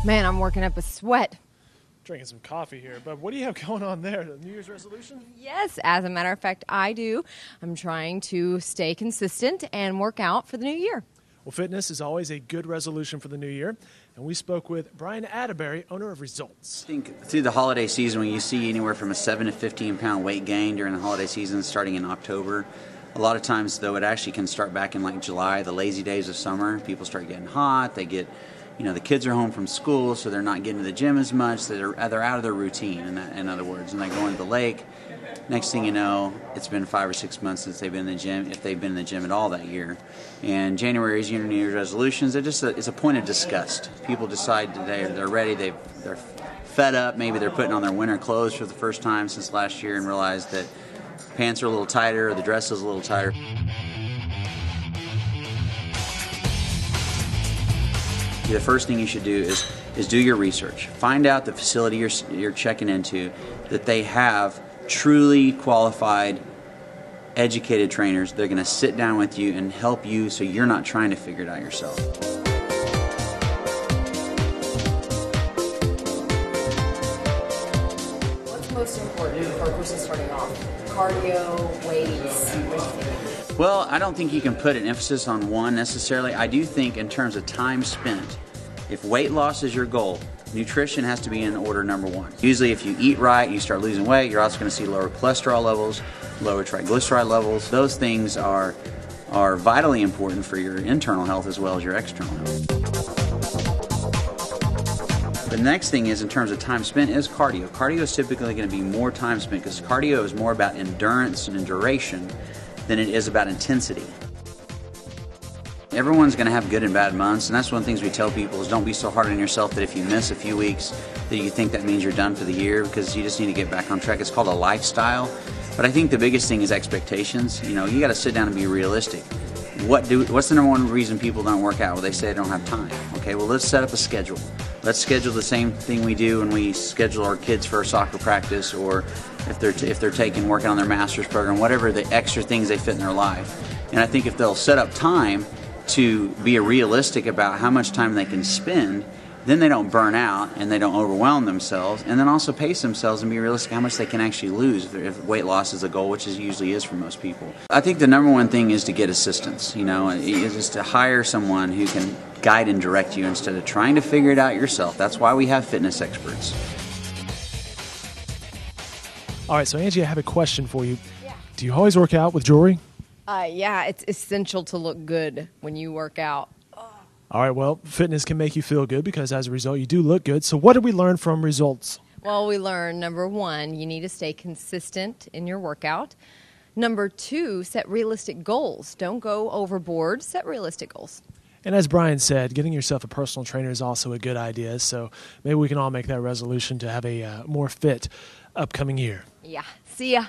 Man, I'm working up a sweat. Drinking some coffee here, but what do you have going on there? The New Year's resolution? Yes, as a matter of fact, I do. I'm trying to stay consistent and work out for the new year. Well, fitness is always a good resolution for the new year, and we spoke with Brian Attebery, owner of Results. I think through the holiday season, when you see anywhere from a 7 to 15 pound weight gain during the holiday season starting in October, a lot of times, though, it actually can start back in like July, the lazy days of summer. People start getting hot, they get, the kids are home from school, so they're not getting to the gym as much. They're out of their routine, in other words, and they go into the lake. Next thing you know, it's been 5 or 6 months since they've been in the gym, if they've been in the gym at all that year. And January is New Year's resolutions. It's a point of disgust. People decide they're ready, they're fed up. Maybe they're putting on their winter clothes for the first time since last year and realize that pants are a little tighter or the dress is a little tighter. The first thing you should do is do your research. Find out the facility you're checking into, that they have truly qualified, educated trainers. They're going to sit down with you and help you so you're not trying to figure it out yourself. What's most important for a person starting off? Cardio, weights? Well, I don't think you can put an emphasis on one necessarily. I do think in terms of time spent, if weight loss is your goal, nutrition has to be in order number one. Usually if you eat right, you start losing weight, you're also going to see lower cholesterol levels, lower triglyceride levels. Those things are vitally important for your internal health as well as your external health. The next thing is, in terms of time spent, is cardio. Cardio is typically going to be more time spent because cardio is more about endurance and duration than it is about intensity. Everyone's going to have good and bad months, and that's one of the things we tell people is don't be so hard on yourself that if you miss a few weeks that you think that means you're done for the year, because you just need to get back on track. It's called a lifestyle. But I think the biggest thing is expectations. You got to sit down and be realistic. What's the number one reason people don't work out? Well, they say they don't have time. Okay, well, let's set up a schedule. Let's schedule the same thing we do when we schedule our kids for a soccer practice, or if they're working on their master's program, whatever the extra things they fit in their life. And I think if they'll set up time to be realistic about how much time they can spend, then they don't burn out and they don't overwhelm themselves, and then also pace themselves and be realistic how much they can actually lose if weight loss is a goal, which it usually is for most people. I think the number one thing is to get assistance, is just to hire someone who can guide and direct you instead of trying to figure it out yourself. That's why we have fitness experts. All right, so Angie, I have a question for you. Yeah. Do you always work out with jewelry? Yeah, it's essential to look good when you work out. All right, well, fitness can make you feel good because as a result, you do look good. So what did we learn from Results? Well, we learned, number one, you need to stay consistent in your workout. Number two, set realistic goals. Don't go overboard. Set realistic goals. And as Brian said, getting yourself a personal trainer is also a good idea. So maybe we can all make that resolution to have a more fit upcoming year. Yeah. See ya.